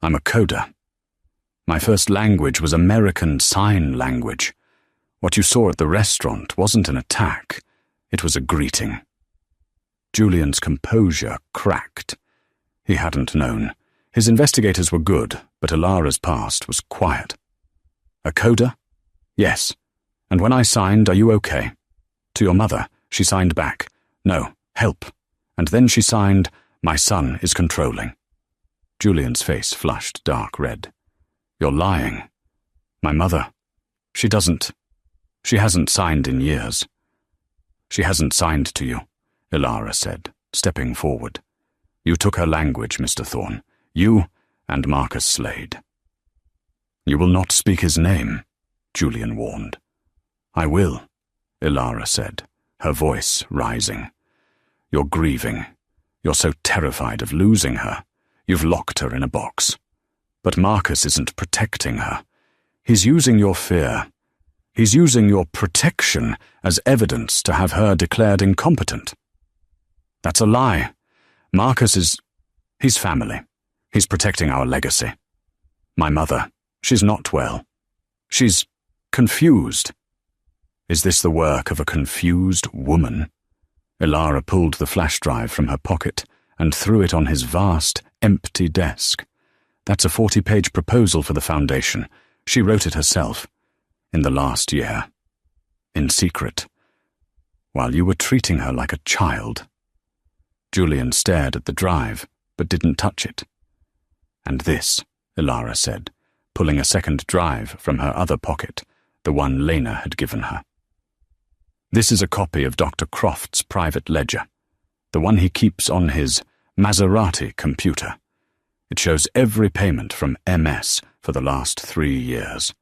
"I'm a coder. My first language was American Sign Language. What you saw at the restaurant wasn't an attack. It was a greeting." Julian's composure cracked. He hadn't known. His investigators were good, but Elara's past was quiet. "A coder?" "Yes. And when I signed, are you okay?" "To your mother," she signed back. "No, help." And then she signed, "My son is controlling." Julian's face flushed dark red. "You're lying. My mother, she hasn't signed in years." "She hasn't signed to you," Elara said, stepping forward. "You took her language, Mr. Thorne. You and Marcus Slade." "You will not speak his name," Julian warned. "I will," Elara said, her voice rising. "You're grieving. You're so terrified of losing her. You've locked her in a box. But Marcus isn't protecting her. He's using your fear. He's using your protection as evidence to have her declared incompetent." "That's a lie. He's family. He's protecting our legacy. My mother, she's not well. She's confused." "Is this the work of a confused woman?" Elara pulled the flash drive from her pocket and threw it on his vast, empty desk. "That's a 40-page proposal for the foundation. She wrote it herself. In the last year. In secret. While you were treating her like a child." Julian stared at the drive, but didn't touch it. "And this," Elara said, pulling a second drive from her other pocket, the one Lena had given her. "This is a copy of Dr. Croft's private ledger, the one he keeps on his Maserati computer. It shows every payment from MS for the last 3 years.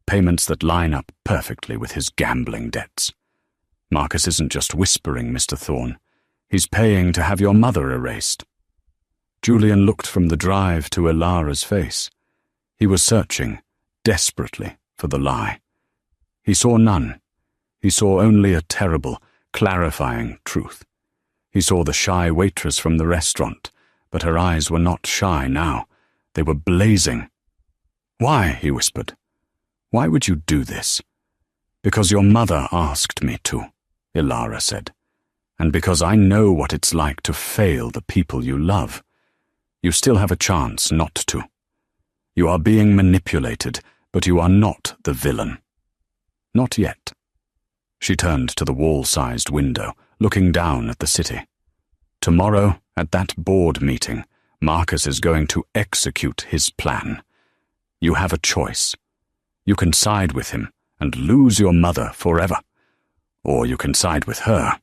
Payments that line up perfectly with his gambling debts. Marcus isn't just whispering, Mr. Thorne. He's paying to have your mother erased." Julian looked from the drive to Elara's face. He was searching, desperately for the lie. He saw none. He saw only a terrible, clarifying truth. He saw the shy waitress from the restaurant, but her eyes were not shy now. They were blazing. "Why?" he whispered. "Why would you do this?" "Because your mother asked me to," Ilara said. "And because I know what it's like to fail the people you love. You still have a chance not to. You are being manipulated, but you are not the villain. Not yet." She turned to the wall-sized window, looking down at the city. "Tomorrow, at that board meeting, Marcus is going to execute his plan. You have a choice. You can side with him and lose your mother forever, or you can side with her."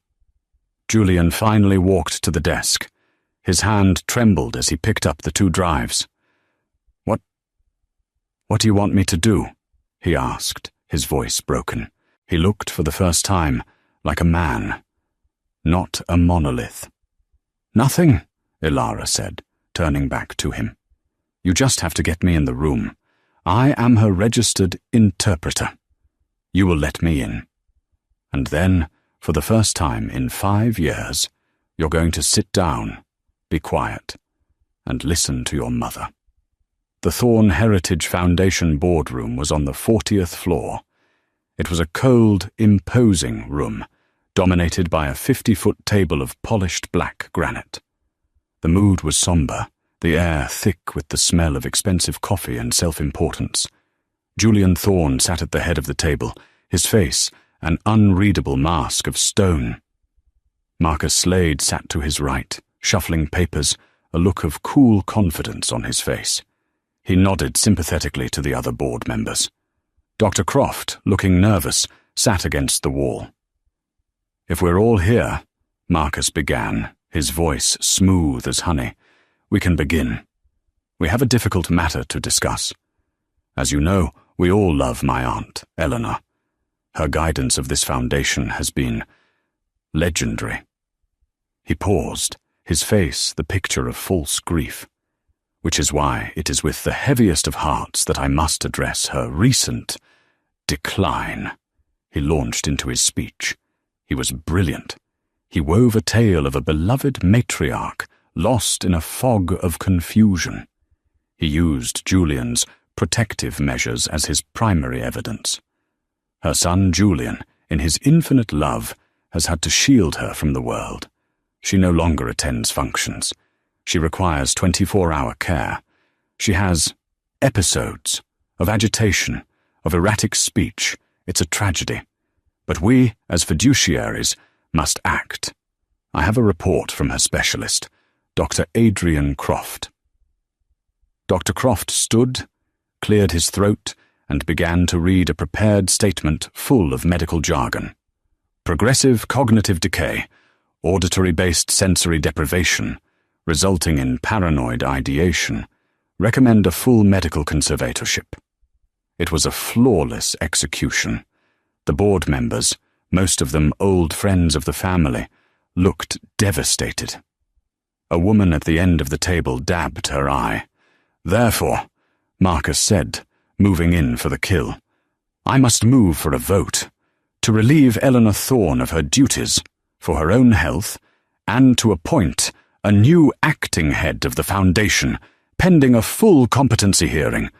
Julian finally walked to the desk. His hand trembled as he picked up the 2 drives. What do you want me to do?" he asked, his voice broken. He looked for the first time like a man, not a monolith. "Nothing," Ilara said, turning back to him. "You just have to get me in the room. I am her registered interpreter. You will let me in. And then, for the first time in 5 years, you're going to sit down, be quiet, and listen to your mother." The Thorne Heritage Foundation boardroom was on the 40th floor. It was a cold, imposing room, dominated by a 50-foot table of polished black granite. The mood was somber, the air thick with the smell of expensive coffee and self-importance. Julian Thorne sat at the head of the table, his face an unreadable mask of stone. Marcus Slade sat to his right, shuffling papers, a look of cool confidence on his face. He nodded sympathetically to the other board members. Dr. Croft, looking nervous, sat against the wall. "If we're all here," Marcus began, his voice smooth as honey, "we can begin. We have a difficult matter to discuss. As you know, we all love my aunt, Eleanor. Her guidance of this foundation has been legendary." He paused, his face the picture of false grief. "Which is why it is with the heaviest of hearts that I must address her recent decline." He launched into his speech. He was brilliant. He wove a tale of a beloved matriarch lost in a fog of confusion. He used Julian's protective measures as his primary evidence. Her son Julian, in his infinite love, has had to shield her from the world. She no longer attends functions. She requires 24-hour care. She has episodes of agitation, of erratic speech. It's a tragedy. But we, as fiduciaries, must act. I have a report from her specialist, Dr. Adrian Croft. Dr. Croft stood, cleared his throat, and began to read a prepared statement full of medical jargon. "Progressive cognitive decay, auditory-based sensory deprivation, resulting in paranoid ideation. Recommend a full medical conservatorship." It was a flawless execution. The board members, most of them old friends of the family, looked devastated. A woman at the end of the table dabbed her eye. "Therefore," Marcus said, moving in for the kill, "I must move for a vote, to relieve Eleanor Thorne of her duties, for her own health, and to appoint a new acting head of the foundation, pending a full competency hearing.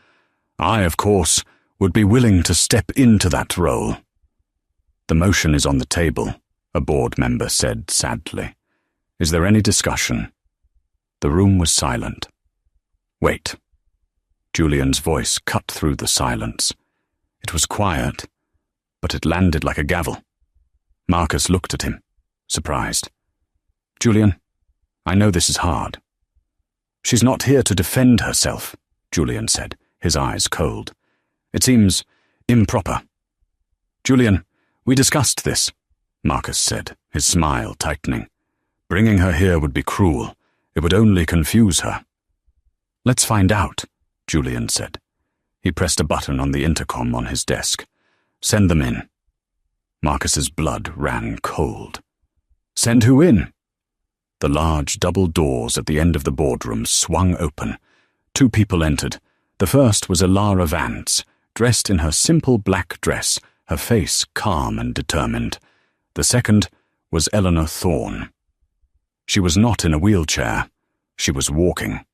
I, of course, would be willing to step into that role." "The motion is on the table," a board member said sadly. "Is there any discussion?" The room was silent. "Wait." Julian's voice cut through the silence. It was quiet, but it landed like a gavel. Marcus looked at him, surprised. "Julian, I know this is hard." "She's not here to defend herself," Julian said, his eyes cold. "It seems improper." "Julian, we discussed this," Marcus said, his smile tightening. "Bringing her here would be cruel. It would only confuse her." "Let's find out," Julian said. He pressed a button on the intercom on his desk. "Send them in." Marcus's blood ran cold. "Send who in?" The large double doors at the end of the boardroom swung open. 2 people entered. The first was Ilara Vance, dressed in her simple black dress, her face calm and determined. The second was Eleanor Thorne. She was not in a wheelchair. She was walking.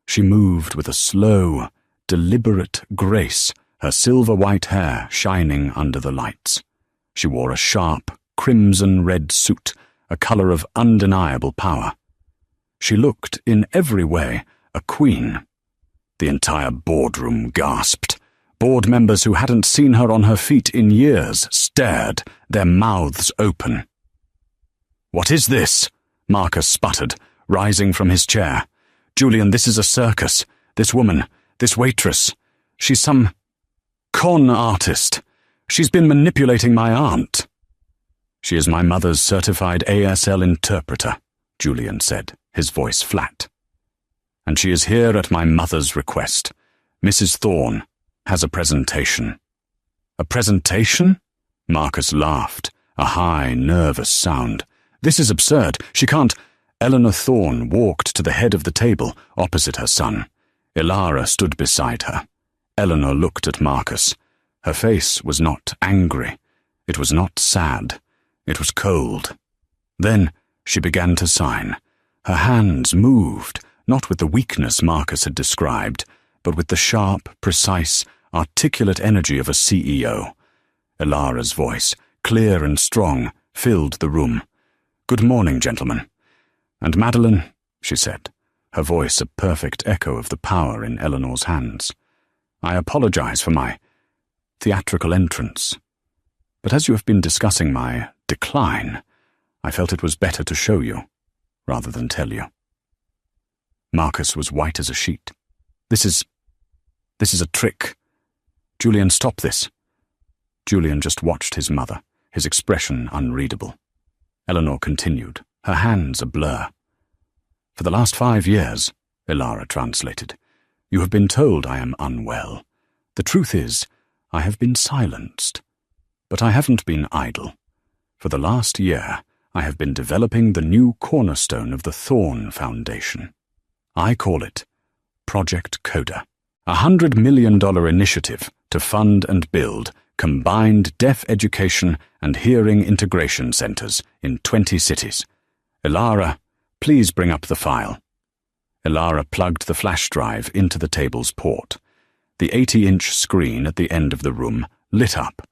She moved with a slow, deliberate grace, her silver-white hair shining under the lights. She wore a sharp, crimson-red suit, a colour of undeniable power. She looked, in every way, a queen. The entire boardroom gasped. Board members who hadn't seen her on her feet in years stared, their mouths open. "What is this?" Marcus sputtered, rising from his chair. "Julian, this is a circus. This woman, this waitress, she's some con artist. She's been manipulating my aunt." "She is my mother's certified ASL interpreter," Julian said, his voice flat. "And she is here at my mother's request. Mrs. Thorne has a presentation." "A presentation?" Marcus laughed, a high, nervous sound. "This is absurd. She can't—" Eleanor Thorne walked to the head of the table, opposite her son. Ilara stood beside her. Eleanor looked at Marcus. Her face was not angry. It was not sad. It was cold. Then she began to sign. Her hands moved, not with the weakness Marcus had described, but with the sharp, precise, articulate energy of a CEO. Ilara's voice, clear and strong, filled the room. "Good morning, gentlemen. And Madeline," she said, her voice a perfect echo of the power in Eleanor's hands, "I apologize for my theatrical entrance. But as you have been discussing my decline, I felt it was better to show you, rather than tell you." Marcus was white as a sheet. This is a trick. Julian, stop this." Julian just watched his mother, his expression unreadable. Eleanor continued, her hands a blur. "For the last 5 years," Ilara translated, "you have been told I am unwell. The truth is, I have been silenced. But I haven't been idle. For the last year, I have been developing the new cornerstone of the Thorne Foundation. I call it Project Coda, a $100 million initiative to fund and build combined deaf education and hearing integration centers in 20 cities. Ilara, please bring up the file." Ilara plugged the flash drive into the table's port. The 80-inch screen at the end of the room lit up.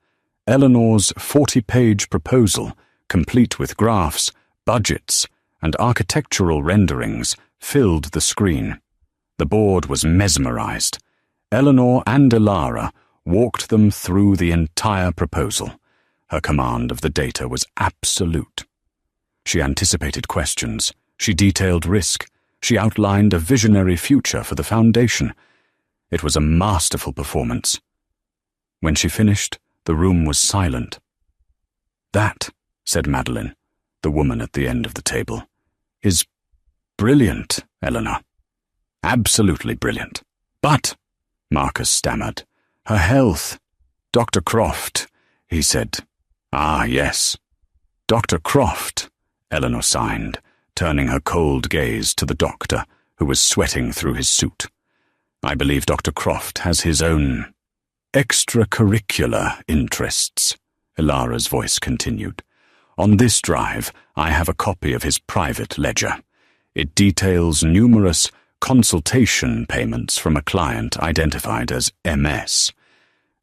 Eleanor's 40-page proposal, complete with graphs, budgets, and architectural renderings, filled the screen. The board was mesmerized. Eleanor and Ilara walked them through the entire proposal. Her command of the data was absolute. She anticipated questions. She detailed risk. She outlined a visionary future for the foundation. It was a masterful performance. When she finished, the room was silent. "That," said Madeline, the woman at the end of the table, "is brilliant, Eleanor. Absolutely brilliant. But," Marcus stammered, "her health. Dr. Croft," he said. "Ah, yes. Dr. Croft," Eleanor signed, turning her cold gaze to the doctor, who was sweating through his suit. "I believe Dr. Croft has his own extracurricular interests," Ilara's voice continued. "On this drive, I have a copy of his private ledger. It details numerous consultation payments from a client identified as MS.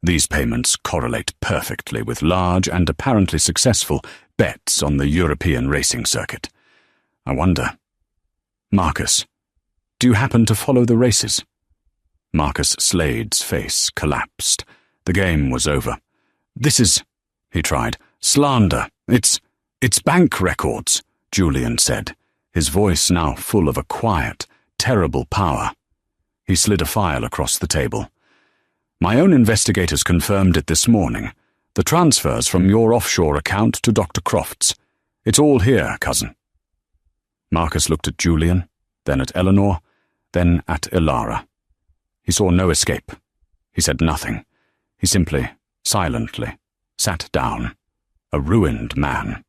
These payments correlate perfectly with large and apparently successful bets on the European racing circuit. I wonder, Marcus, do you happen to follow the races?" Marcus Slade's face collapsed. The game was over. "This is," he tried, "slander. It's bank records," Julian said, his voice now full of a quiet, terrible power. He slid a file across the table. "My own investigators confirmed it this morning. The transfers from your offshore account to Dr. Croft's. It's all here, cousin." Marcus looked at Julian, then at Eleanor, then at Ilara. He saw no escape. He said nothing. He simply, silently, sat down, a ruined man.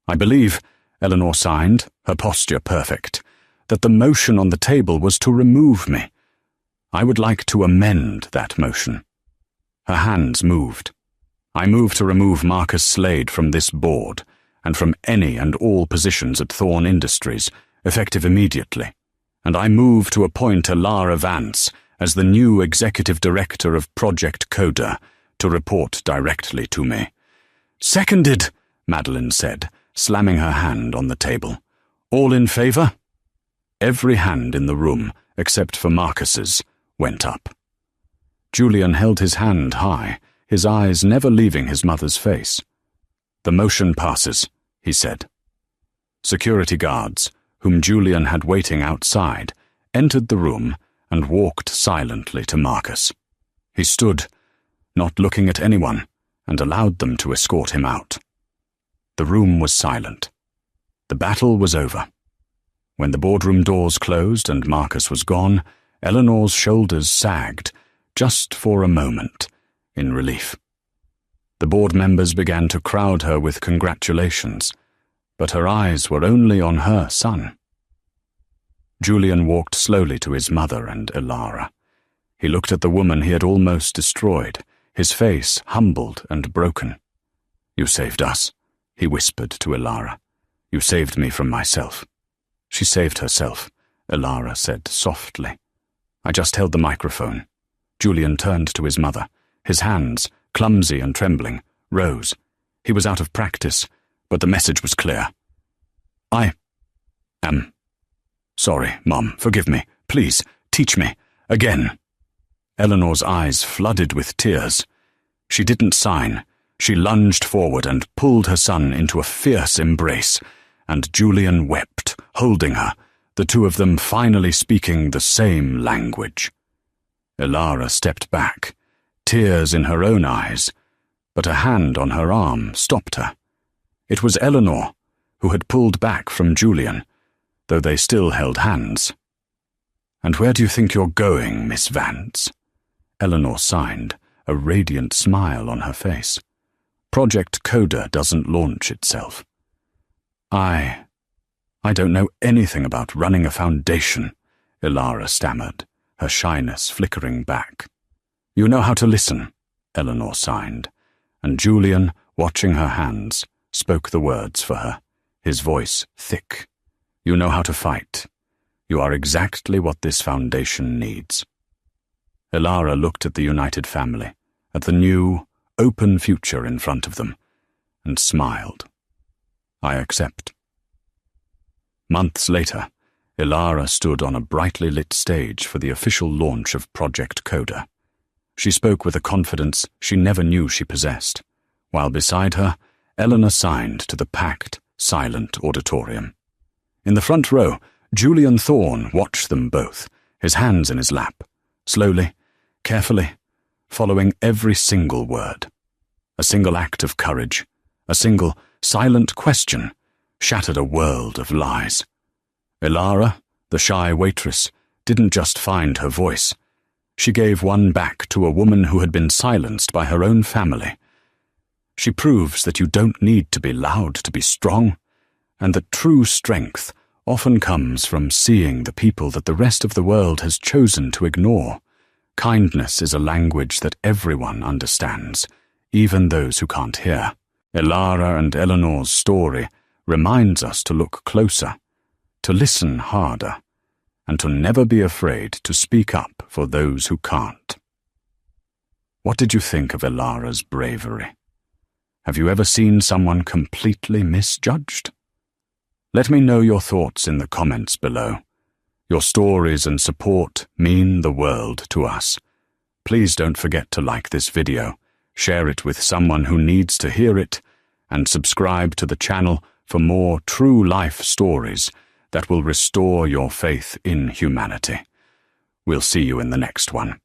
"I believe," Eleanor signed, her posture perfect, "that the motion on the table was to remove me. I would like to amend that motion." Her hands moved. "I move to remove Marcus Slade from this board and from any and all positions at Thorne Industries, effective immediately. And I move to appoint Eleanor Vance as the new executive director of Project Coda to report directly to me." "Seconded," Madeline said, slamming her hand on the table. "All in favor?" Every hand in the room, except for Marcus's, went up. Julian held his hand high, his eyes never leaving his mother's face. "The motion passes," he said. Security guards, whom Julian had waiting outside, entered the room and walked silently to Marcus. He stood, not looking at anyone, and allowed them to escort him out. The room was silent. The battle was over. When the boardroom doors closed and Marcus was gone, Eleanor's shoulders sagged, just for a moment, in relief. The board members began to crowd her with congratulations, but her eyes were only on her son. Julian walked slowly to his mother and Eleanor. He looked at the woman he had almost destroyed, his face humbled and broken. "You saved us," he whispered to Eleanor. "You saved me from myself." "She saved herself," Eleanor said softly. "I just held the microphone." Julian turned to his mother. His hands, clumsy and trembling, rose. He was out of practice, but the message was clear. "I am sorry, Mom. Forgive me. Please, teach me. Again." Eleanor's eyes flooded with tears. She didn't sign. She lunged forward and pulled her son into a fierce embrace, and Julian wept, holding her, the two of them finally speaking the same language. Eleanor stepped back, tears in her own eyes, but a hand on her arm stopped her. It was Eleanor, who had pulled back from Julian, though they still held hands. "And where do you think you're going, Miss Vance?" Eleanor signed, a radiant smile on her face. "Project Coda doesn't launch itself." I don't know anything about running a foundation," Eleanor stammered, her shyness flickering back. "You know how to listen," Eleanor signed, and Julian, watching her hands, spoke the words for her, his voice thick. "You know how to fight. You are exactly what this foundation needs." Eleanor looked at the united family, at the new, open future in front of them, and smiled. "I accept." Months later, Eleanor stood on a brightly lit stage for the official launch of Project Coda. She spoke with a confidence she never knew she possessed, while beside her, Eleanor signed to the packed, silent auditorium. In the front row, Julian Thorne watched them both, his hands in his lap, slowly, carefully, following every single word. A single act of courage, a single, silent question, shattered a world of lies. Eleanor, the shy waitress, didn't just find her voice. She gave one back to a woman who had been silenced by her own family. She proves that you don't need to be loud to be strong, and that true strength often comes from seeing the people that the rest of the world has chosen to ignore. Kindness is a language that everyone understands, even those who can't hear. Eleanor and Eleanor's story reminds us to look closer, to listen harder, and to never be afraid to speak up for those who can't. What did you think of Eleanor's bravery? Have you ever seen someone completely misjudged? Let me know your thoughts in the comments below. Your stories and support mean the world to us. Please don't forget to like this video, share it with someone who needs to hear it, and subscribe to the channel for more true life stories that will restore your faith in humanity. We'll see you in the next one.